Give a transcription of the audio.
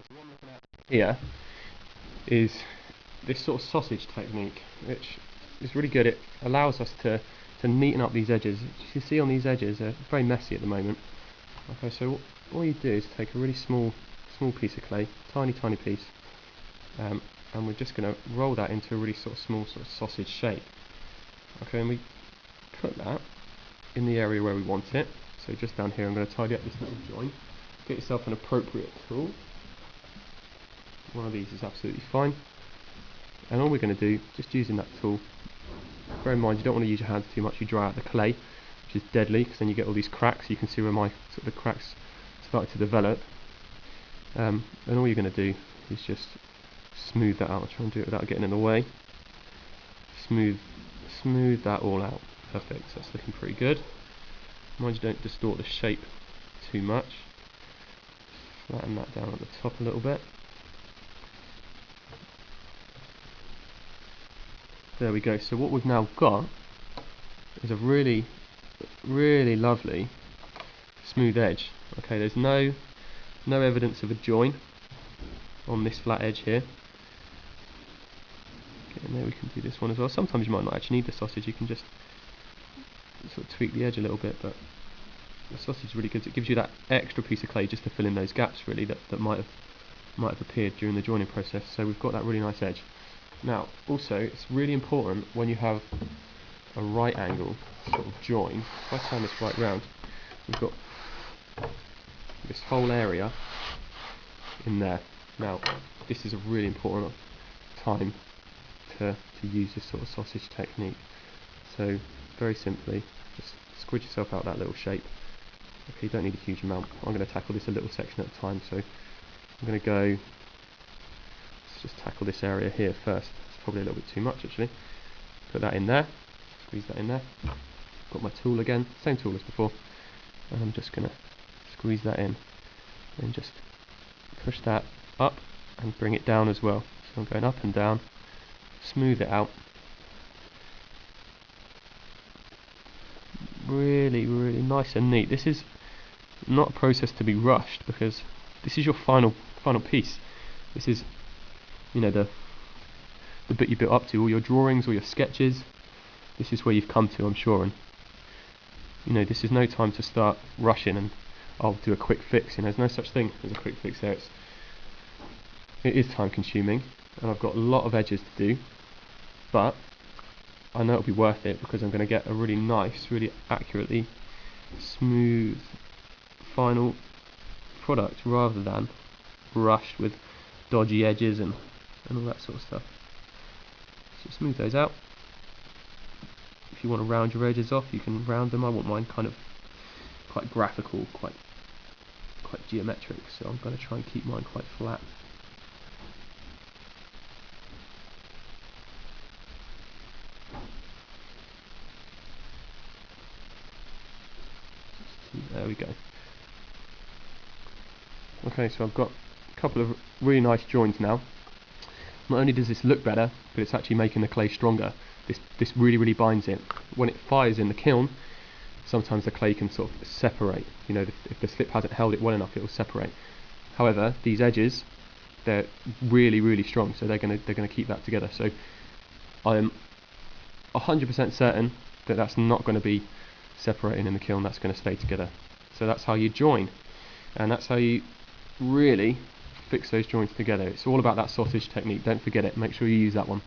What I'm looking at here is this sort of sausage technique, which is really good. It allows us to neaten up these edges. As you can see on these edges, they're very messy at the moment. Okay, so what you do is take a really small piece of clay, tiny piece, and we're just going to roll that into a really sort of small sort of sausage shape. Okay, and we put that in the area where we want it. So just down here, I'm going to tidy up this little joint. Get yourself an appropriate tool. One of these is absolutely fine. And all we're going to do, just using that tool, bear in mind you don't want to use your hands too much, you dry out the clay, which is deadly, because then you get all these cracks. You can see where my sort of the cracks started to develop. And all you're going to do is just smooth that out. I'll try and do it without getting in the way. Smooth that all out. Perfect, so that's looking pretty good. Mind you don't distort the shape too much. Flatten that down at the top a little bit. There we go. So what we've now got is a really lovely smooth edge. Okay, there's no evidence of a join on this flat edge here. Okay, and there we can do this one as well. Sometimes you might not actually need the sausage, you can just sort of tweak the edge a little bit, but the sausage is really good. It gives you that extra piece of clay just to fill in those gaps really that might have appeared during the joining process. So we've got that really nice edge. Now also it's really important when you have a right angle sort of join, if I turn this right round, we've got this whole area in there. Now this is a really important time to use this sort of sausage technique. So very simply, just squidge yourself out that little shape. Okay, you don't need a huge amount. I'm going to tackle this a little section at a time, so I'm going to go, let's just tackle this area here first. It's probably a little bit too much actually. Put that in there, squeeze that in there. Got my tool again, same tool as before, and I'm just going to squeeze that in and just push that up and bring it down as well. So I'm going up and down, smooth it out. Really nice and neat. This is not a process to be rushed, because this is your final piece. This is, you know, the bit you built up to, all your drawings, all your sketches. This is where you've come to, I'm sure, and you know, this is no time to start rushing and I'll do a quick fix. You know, there's no such thing as a quick fix there. It is time consuming, and I've got a lot of edges to do, but I know it'll be worth it because I'm going to get a really nice, really accurately smooth final product rather than rushed with dodgy edges and all that sort of stuff. So smooth those out. If you want to round your edges off, you can round them. I want mine kind of quite graphical, quite geometric, so I'm going to try and keep mine quite flat. There we go. Okay, so I've got a couple of really nice joins now. Not only does this look better, but it's actually making the clay stronger. This really binds it. When it fires in the kiln, sometimes the clay can sort of separate. You know, if the slip hasn't held it well enough, it will separate. However, these edges, they're really strong, so they're gonna keep that together. So I'm 100% certain that that's not going to be separating in the kiln. That's going to stay together. So that's how you join, and that's how you really fix those joints together. It's all about that sausage technique. Don't forget it. Make sure you use that one.